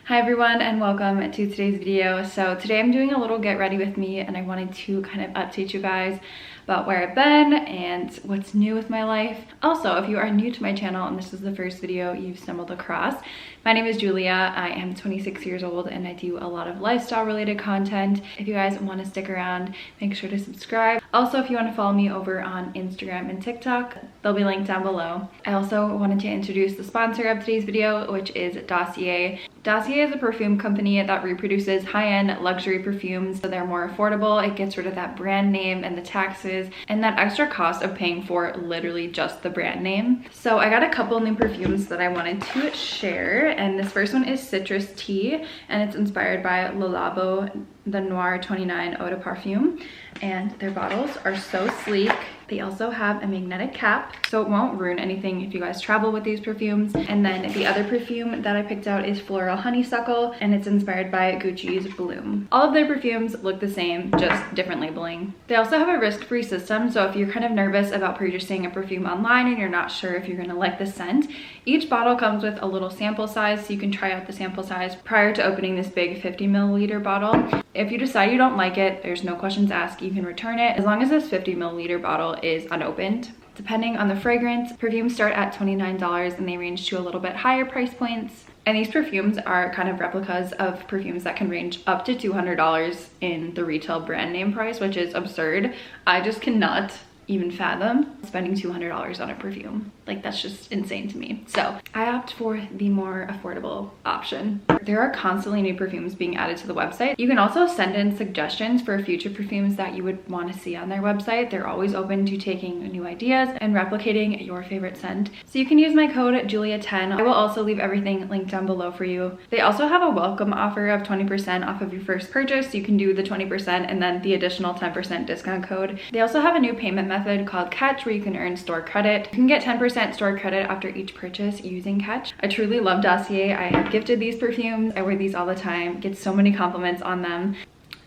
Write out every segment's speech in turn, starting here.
Hi everyone and welcome to today's video. So today I'm doing a little get ready with me and I wanted to kind of update you guys about where I've been and what's new with my life. Also, if you are new to my channel and this is the first video you've stumbled across, my name is Julia. I am 26 years old and I do a lot of lifestyle related content. If you guys want to stick around, make sure to subscribe. Also, if you want to follow me over on Instagram and TikTok, they'll be linked down below. I also wanted to introduce the sponsor of today's video, which is Dossier. Dossier is a perfume company that reproduces high-end luxury perfumes, so they're more affordable. It gets rid of that brand name and the taxes and that extra cost of paying for literally just the brand name. So I got a couple new perfumes that I wanted to share, and this first one is Citrus Tea and it's inspired by Le Labo the Noir 29 Eau de Parfum, and their bottles are so sleek. They also have a magnetic cap, so it won't ruin anything if you guys travel with these perfumes. And then the other perfume that I picked out is Floral Honeysuckle, and it's inspired by Gucci's Bloom. All of their perfumes look the same, just different labeling. They also have a risk-free system, so if you're kind of nervous about purchasing a perfume online and you're not sure if you're gonna like the scent, each bottle comes with a little sample size, so you can try out the sample size prior to opening this big 50 milliliter bottle. If you decide you don't like it, there's no questions asked, you can return it as long as this 50 milliliter bottle is unopened. Depending on the fragrance, perfumes start at $29 and they range to a little bit higher price points. And these perfumes are kind of replicas of perfumes that can range up to $200 in the retail brand name price, which is absurd. I just cannot even fathom spending $200 on a perfume. Like, that's just insane to me. So I opt for the more affordable option. There are constantly new perfumes being added to the website. You can also send in suggestions for future perfumes that you would want to see on their website. They're always open to taking new ideas and replicating your favorite scent. So you can use my code Julia10. I will also leave everything linked down below for you. They also have a welcome offer of 20% off of your first purchase. You can do the 20% and then the additional 10% discount code. They also have a new payment method called Catch where you can earn store credit. You can get 10% store credit after each purchase using Catch. I truly love Dossier. I have gifted these perfumes. I wear these all the time, get so many compliments on them.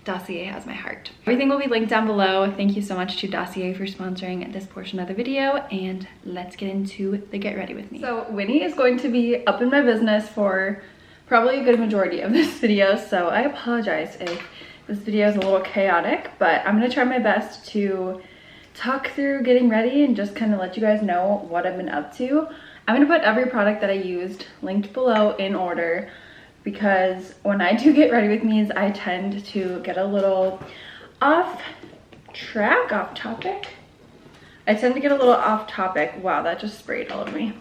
Dossier has my heart. Everything will be linked down below. Thank you so much to Dossier for sponsoring this portion of the video, and let's get into the get ready with me. So Winnie is going to be up in my business for probably a good majority of this video, so I apologize if this video is a little chaotic, but I'm gonna try my best to talk through getting ready and just kind of let you guys know what I've been up to. I'm gonna put every product that I used linked below in order, because when I do get ready with me, I tend to get a little off topic. I tend to get a little off topic. Wow, that just sprayed all over me.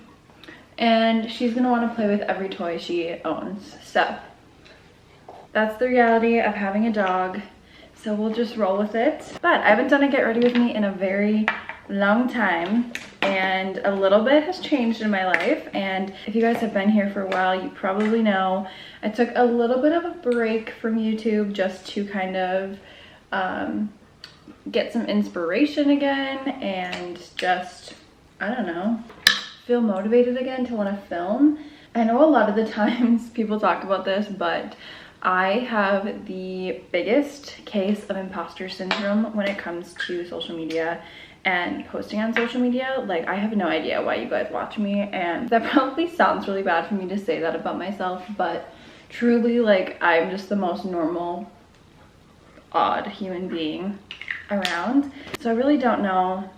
And she's gonna want to play with every toy she owns. So that's the reality of having a dog. So we'll just roll with it. But I haven't done a get ready with me in a very long time, and a little bit has changed in my life. And if you guys have been here for a while, you probably know I took a little bit of a break from YouTube just to kind of get some inspiration again and just, I don't know, feel motivated again to want to film. I know a lot of the times people talk about this, but I have the biggest case of imposter syndrome when it comes to social media and posting on social media. Like, I have no idea why you guys watch me, and that probably sounds really bad for me to say that about myself, but truly, like, I'm just the most normal, odd human being around. So I really don't know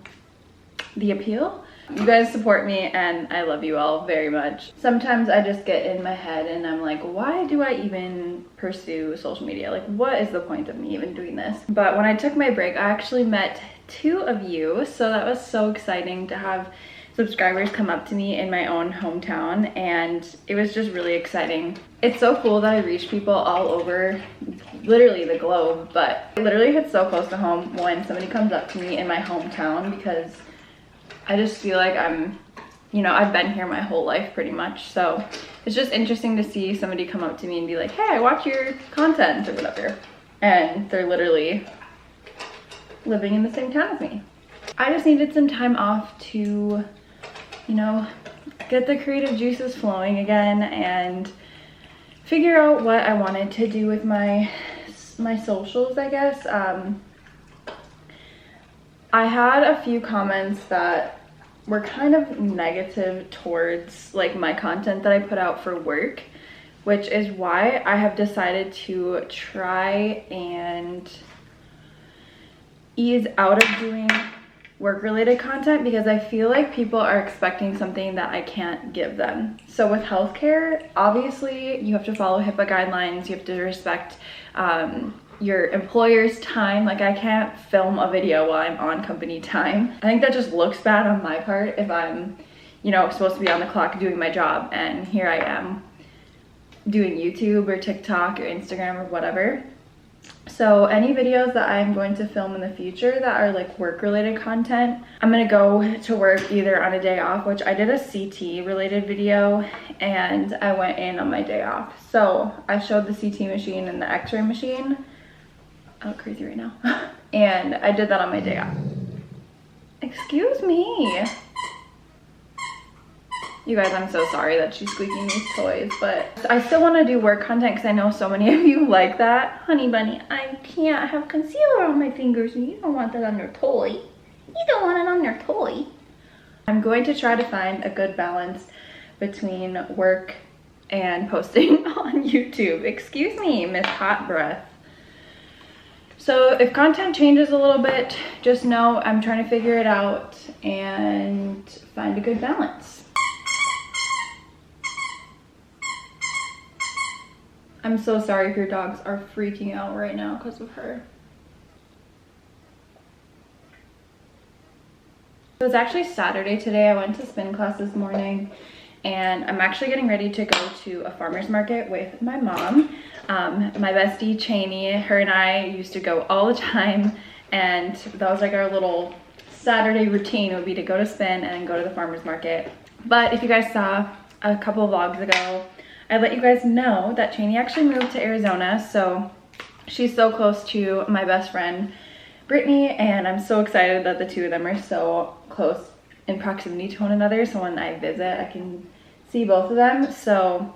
the appeal. You guys support me and I love you all very much. Sometimes I just get in my head and I'm like, why do I even pursue social media? Like, what is the point of me even doing this? But when I took my break, I actually met 2 of you, so that was so exciting to have subscribers come up to me in my own hometown, and it was just really exciting. It's so cool that I reach people all over literally the globe, but it literally hits so close to home when somebody comes up to me in my hometown, because I just feel like I'm, you know, I've been here my whole life pretty much. So it's just interesting to see somebody come up to me and be like, hey, I watch your content or whatever. And they're literally living in the same town as me. I just needed some time off to, you know, get the creative juices flowing again and figure out what I wanted to do with my socials, I guess. I had a few comments that were kind of negative towards like my content that I put out for work, which is why I have decided to try and ease out of doing work-related content, because I feel like people are expecting something that I can't give them. So with healthcare, obviously you have to follow HIPAA guidelines, you have to respect your employer's time. Like, I can't film a video while I'm on company time. I think that just looks bad on my part if I'm, you know, supposed to be on the clock doing my job, and here I am doing YouTube or TikTok or Instagram or whatever. So any videos that I'm going to film in the future that are like work-related content, I'm gonna go to work either on a day off, which I did a CT related video and I went in on my day off. So I showed the CT machine and the x-ray machine. I look crazy right now. And I did that on my day off. Excuse me. You guys, I'm so sorry that she's squeaking these toys, but I still want to do work content because I know so many of you like that. Honey bunny, I can't have concealer on my fingers and you don't want that on your toy. You don't want it on your toy. I'm going to try to find a good balance between work and posting on YouTube. Excuse me, Miss Hot Breath. So if content changes a little bit, just know I'm trying to figure it out and find a good balance. I'm so sorry if your dogs are freaking out right now because of her. It was actually Saturday today. I went to spin class this morning and I'm actually getting ready to go to a farmer's market with my mom. My bestie Cheney, her and I used to go all the time, and that was like our little Saturday routine, would be to go to spin and then go to the farmer's market. But if you guys saw a couple vlogs ago, I let you guys know that Cheney actually moved to Arizona, so she's so close to my best friend Brittany, and I'm so excited that the two of them are so close in proximity to one another, so when I visit I can see both of them. So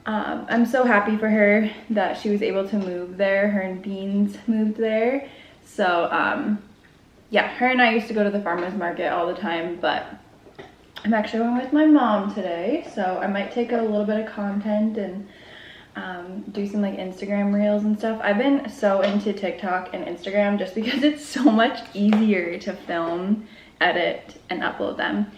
I'm so happy for her that she was able to move there. Her and Beans moved there. So yeah, her and I used to go to the farmer's market all the time, but I'm actually going with my mom today, so I might take a little bit of content and do some like Instagram reels and stuff. I've been so into TikTok and Instagram just because it's so much easier to film, edit, and upload them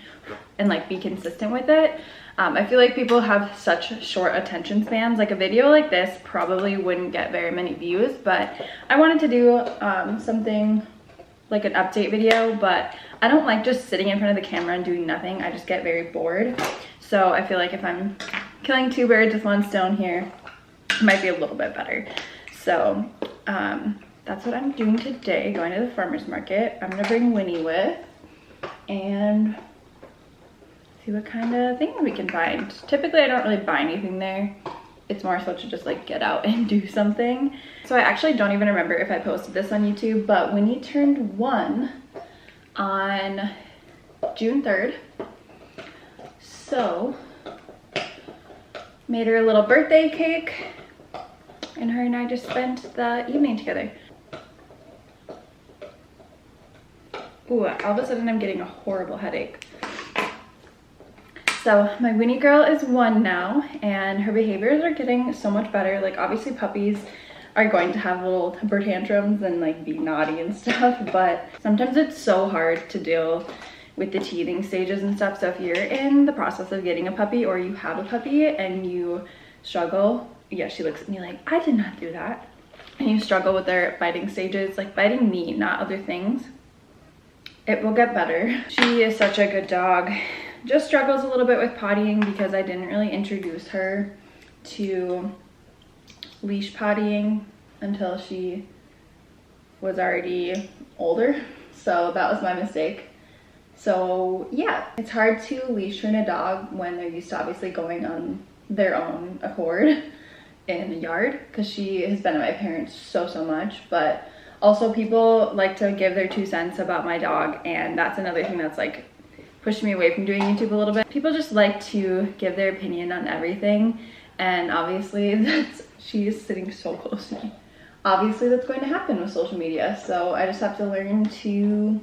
and like be consistent with it. I feel like people have such short attention spans. Like a video like this probably wouldn't get very many views, but I wanted to do something like an update video, but I don't like just sitting in front of the camera and doing nothing. I just get very bored. So I feel like if I'm killing two birds with one stone here, it might be a little bit better. So that's what I'm doing today, going to the farmer's market. I'm gonna bring Winnie with and see what kind of things we can find. Typically I don't really buy anything there. It's more so to just like get out and do something. So I actually don't even remember if I posted this on YouTube, but Winnie turned 1 on June 3rd. So made her a little birthday cake and her and I just spent the evening together. Ooh, all of a sudden I'm getting a horrible headache. So my Winnie girl is 1 now and her behaviors are getting so much better. Like obviously puppies are going to have little temper tantrums and like be naughty and stuff, but sometimes it's so hard to deal with the teething stages and stuff. So if you're in the process of getting a puppy or you have a puppy and you struggle, yeah, she looks at me like, I did not do that. And you struggle with their biting stages, like biting meat, not other things, it will get better. She is such a good dog. Just struggles a little bit with pottying because I didn't really introduce her to leash pottying until she was already older. So that was my mistake. So yeah, it's hard to leash train a dog when they're used to obviously going on their own accord in the yard, because she has been at my parents so much. But also people like to give their 2 cents about my dog, and that's another thing that's like pushed me away from doing YouTube a little bit. People just like to give their opinion on everything, and obviously she is sitting so close to me. Obviously that's going to happen with social media, so I just have to learn to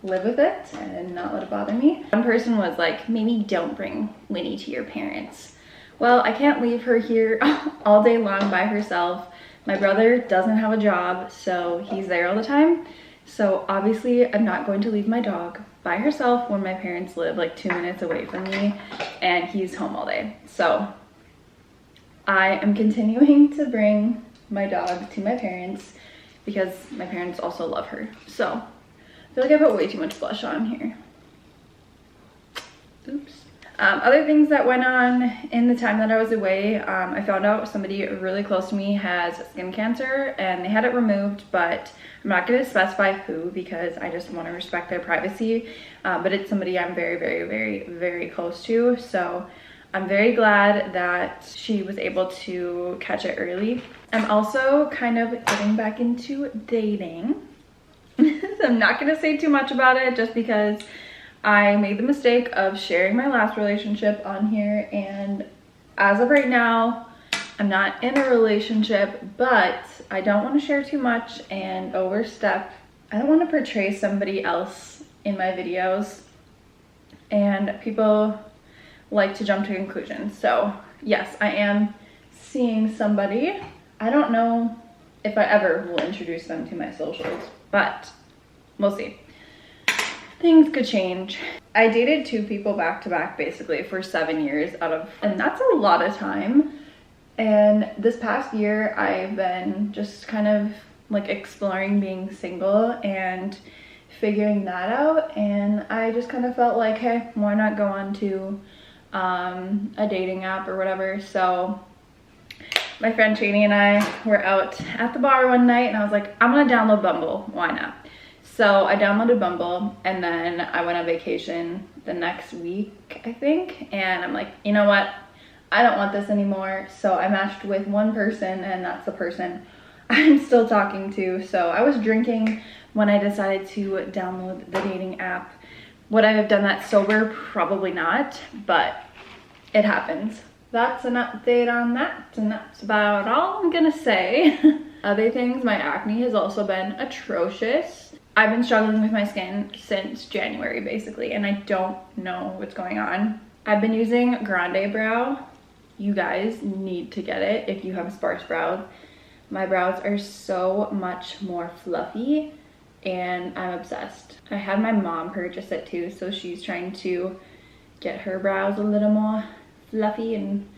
live with it and not let it bother me. One person was like, maybe don't bring Winnie to your parents, Well, I can't leave her here all day long by herself. My brother doesn't have a job, so he's there all the time. So obviously I'm not going to leave my dog by herself when my parents live like 2 minutes away from me and he's home all day. So I am continuing to bring my dog to my parents because my parents also love her. So I feel like I put way too much blush on here. Oops. Other things that went on in the time that I was away, I found out somebody really close to me has skin cancer and they had it removed, but I'm not going to specify who because I just want to respect their privacy, but it's somebody I'm very close to. So I'm very glad that she was able to catch it early. I'm also kind of getting back into dating. I'm not going to say too much about it just because I made the mistake of sharing my last relationship on here, and as of right now, I'm not in a relationship, but I don't want to share too much and overstep. I don't want to portray somebody else in my videos, and people like to jump to conclusions. So yes, I am seeing somebody. I don't know if I ever will introduce them to my socials, but we'll see. Things could change. I dated 2 people back to back basically for 7 years and that's a lot of time. And this past year I've been just kind of like exploring being single and figuring that out, and I just kind of felt like, hey, why not go on to a dating app or whatever. So my friend Shani and I were out at the bar one night and I was like, I'm gonna download Bumble, why not? So I downloaded Bumble and then I went on vacation the next week, I think. And I'm like, you know what? I don't want this anymore. So I matched with one person and that's the person I'm still talking to. So I was drinking when I decided to download the dating app. Would I have done that sober? Probably not, but it happens. That's an update on that, and that's about all I'm gonna say. Other things, my acne has also been atrocious. I've been struggling with my skin since January basically, and I don't know what's going on. I've been using Grande Brow. You guys need to get it if you have sparse brows. My brows are so much more fluffy and I'm obsessed. I had my mom purchase it too, so she's trying to get her brows a little more fluffy and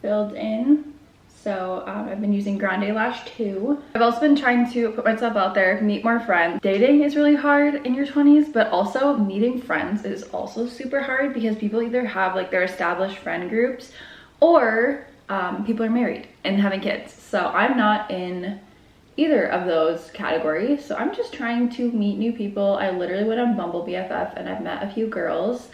filled in. So I've been using Grande Lash too. I've also been trying to put myself out there, meet more friends. Dating is really hard in your 20s, but also meeting friends is also super hard because people either have like their established friend groups or people are married and having kids. So I'm not in either of those categories. So I'm just trying to meet new people. I literally went on Bumble BFF and I've met a few girls.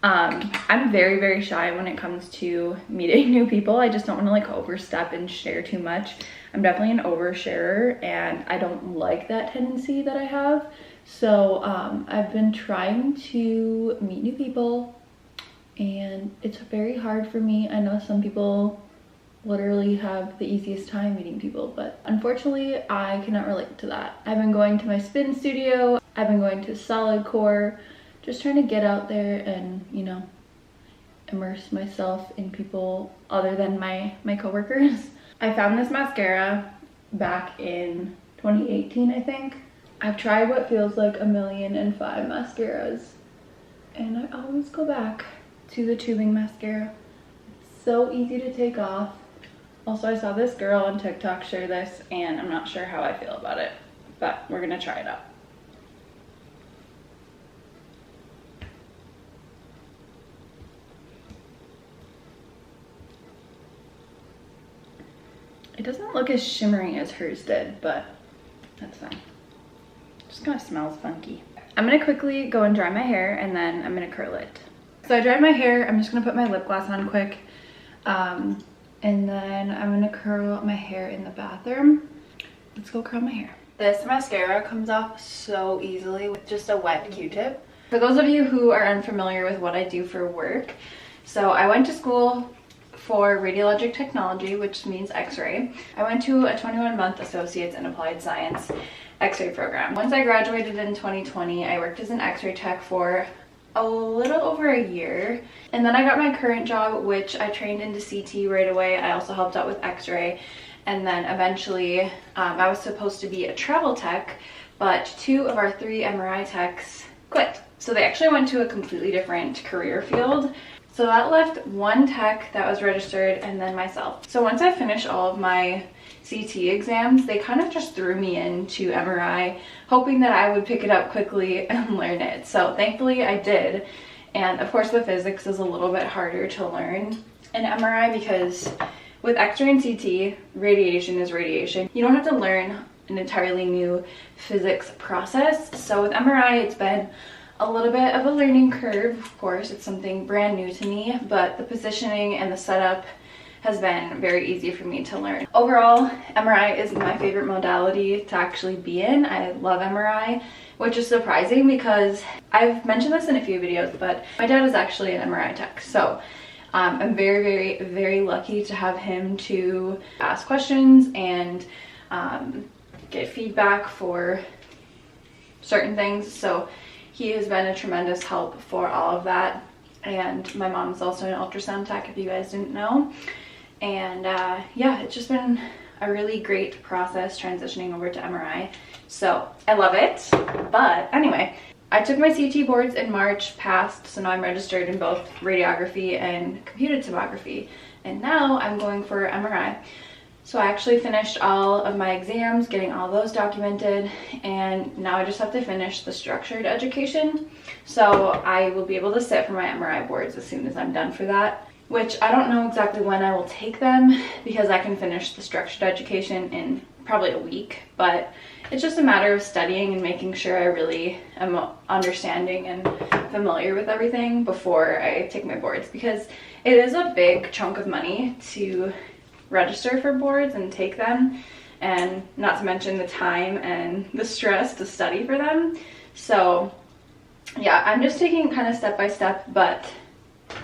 I'm very shy when it comes to meeting new people. I just don't want to like overstep and share too much. I'm definitely an oversharer and I don't like that tendency that I have. So I've been trying to meet new people and it's very hard for me. I know some people literally have the easiest time meeting people, but unfortunately I cannot relate to that. I've been going to my spin studio. I've been going to Solid Core. Just trying to get out there and, you know, immerse myself in people other than my coworkers. I found this mascara back in 2018, I think. I've tried what feels like 1,000,005 mascaras, and I always go back to the tubing mascara. It's so easy to take off. Also, I saw this girl on TikTok share this, and I'm not sure how I feel about it, but we're gonna try it out. It doesn't look as shimmering as hers did, but that's fine. It just kind of smells funky. I'm gonna quickly go and dry my hair and then I'm gonna curl it. So I dried my hair. I'm just gonna put my lip gloss on quick. And then I'm gonna curl my hair in the bathroom. Let's go curl my hair. This mascara comes off so easily with just a wet Q-tip. For those of you who are unfamiliar with what I do for work, so I went to school for Radiologic Technology, which means X-ray. I went to a 21-month Associates in Applied Science X-ray program. Once I graduated in 2020, I worked as an X-ray tech for a little over a year. And then I got my current job, which I trained into CT right away. I also helped out with x-ray. And then eventually I was supposed to be a travel tech, but 2 of our 3 MRI techs quit. So they actually went to a completely different career field. So that left 1 tech that was registered and then myself. So once I finished all of my CT exams, they kind of just threw me into MRI, hoping that I would pick it up quickly and learn it. So thankfully I did. And of course the physics is a little bit harder to learn in MRI because with X-ray and CT, radiation is radiation. You don't have to learn an entirely new physics process. So with MRI, it's been a little bit of a learning curve. Of course, it's something brand new to me, but the positioning and the setup has been very easy for me to learn. Overall, MRI is my favorite modality to actually be in. I love MRI, which is surprising because I've mentioned this in a few videos, but my dad is actually an MRI tech. So I'm very, very, very lucky to have him to ask questions and get feedback for certain things. So he has been a tremendous help for all of that. And my mom is also an ultrasound tech, if you guys didn't know. And yeah, it's just been a really great process transitioning over to MRI. So I love it. But anyway, I took my CT boards in March, passed, so now I'm registered in both radiography and computed tomography. And now I'm going for MRI. So I actually finished all of my exams, getting all those documented, and now I just have to finish the structured education. So I will be able to sit for my MRI boards as soon as I'm done for that, which I don't know exactly when I will take them because I can finish the structured education in probably a week, but it's just a matter of studying and making sure I really am understanding and familiar with everything before I take my boards, because it is a big chunk of money to register for boards and take them, and not to mention the time and the stress to study for them. So yeah, I'm just taking kind of step by step, but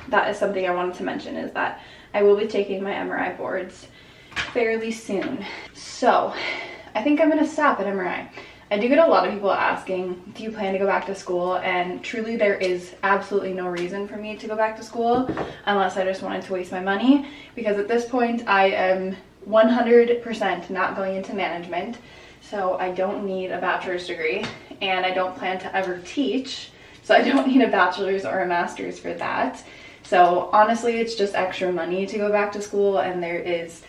that is something I wanted to mention, is that I will be taking my MRI boards fairly soon. So I think I'm gonna stop at MRI. I do get a lot of people asking, do you plan to go back to school? And truly there is absolutely no reason for me to go back to school unless I just wanted to waste my money, because at this point I am 100% not going into management. So I don't need a bachelor's degree and I don't plan to ever teach. So I don't need a bachelor's or a master's for that. So honestly, it's just extra money to go back to school, and there is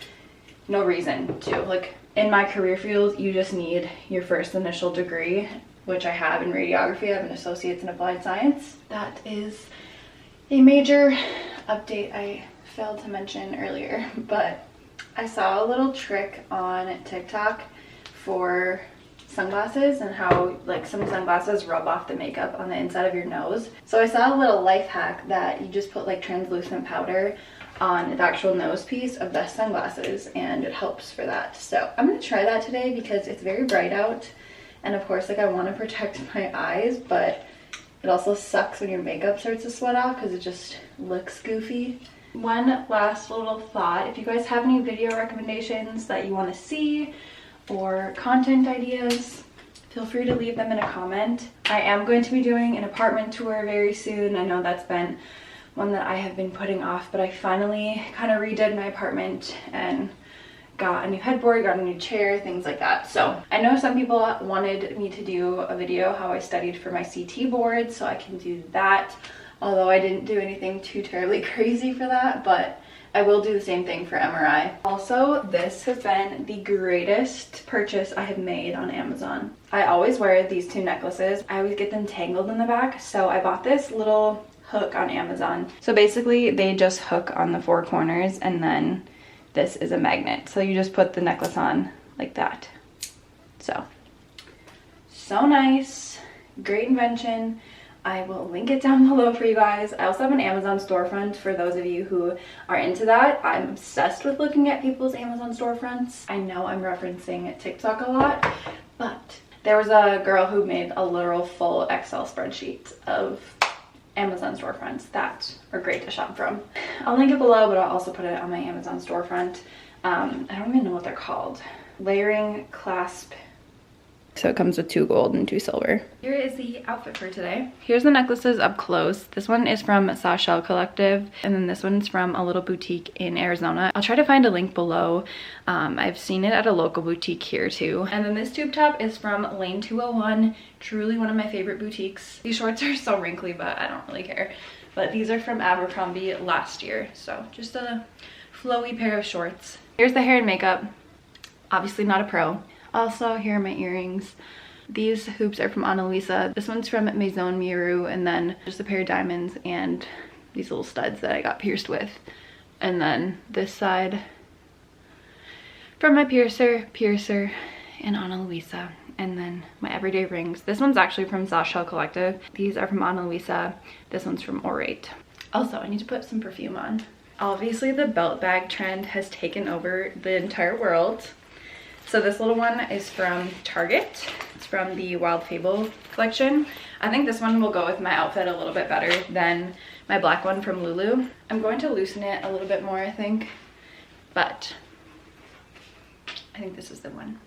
no reason to. Like, in my career field, you just need your first initial degree, which I have in radiography. I have an associate's in applied science. That is a major update I failed to mention earlier, but I saw a little trick on TikTok for sunglasses and how like some sunglasses rub off the makeup on the inside of your nose. So I saw a little life hack that you just put like translucent powder on the actual nose piece of the sunglasses, and it helps for that. So I'm gonna try that today because it's very bright out, and of course, like, I want to protect my eyes, but it also sucks when your makeup starts to sweat off because it just looks goofy. One last little thought: if you guys have any video recommendations that you want to see or content ideas, feel free to leave them in a comment. I am going to be doing an apartment tour very soon. I know that's been one that I have been putting off, but I finally kind of redid my apartment and got a new headboard, got a new chair, things like that. So I know some people wanted me to do a video how I studied for my CT board, so I can do that, although I didn't do anything too terribly crazy for that, but I will do the same thing for MRI. Also, this has been the greatest purchase I have made on Amazon. I always wear these 2 necklaces. I always get them tangled in the back, so I bought this little hook on Amazon. So basically they just hook on the 4 corners, and then this is a magnet. So you just put the necklace on like that. So nice, great invention. I will link it down below for you guys. I also have an Amazon storefront for those of you who are into that. I'm obsessed with looking at people's Amazon storefronts. I know I'm referencing TikTok a lot, but there was a girl who made a literal full Excel spreadsheet of Amazon storefronts that are great to shop from. I'll link it below, but I'll also put it on my Amazon storefront. I don't even know what they're called. Layering clasp So it comes with 2 gold and 2 silver. Here is the outfit for today. Here's the necklaces up close. This one is from Sashell Collective, and then this one's from a little boutique in Arizona. I'll try to find a link below. I've seen it at a local boutique here too. And then this tube top is from Lane 201, truly one of my favorite boutiques. These shorts are so wrinkly, but I don't really care. But these are from Abercrombie last year, so just a flowy pair of shorts. Here's the hair and makeup. Obviously not a pro. Also, here are my earrings. These hoops are from Ana Luisa. This one's from Maison Miru, and then just a pair of diamonds and these little studs that I got pierced with. And then this side from my piercer, and Ana Luisa. And then my everyday rings. This one's actually from Sashell Collective. These are from Ana Luisa. This one's from Orate. Also, I need to put some perfume on. Obviously, the belt bag trend has taken over the entire world. So this little one is from Target. It's from the Wild Fable collection. I think this one will go with my outfit a little bit better than my black one from Lulu. I'm going to loosen it a little bit more, I think. But I think this is the one.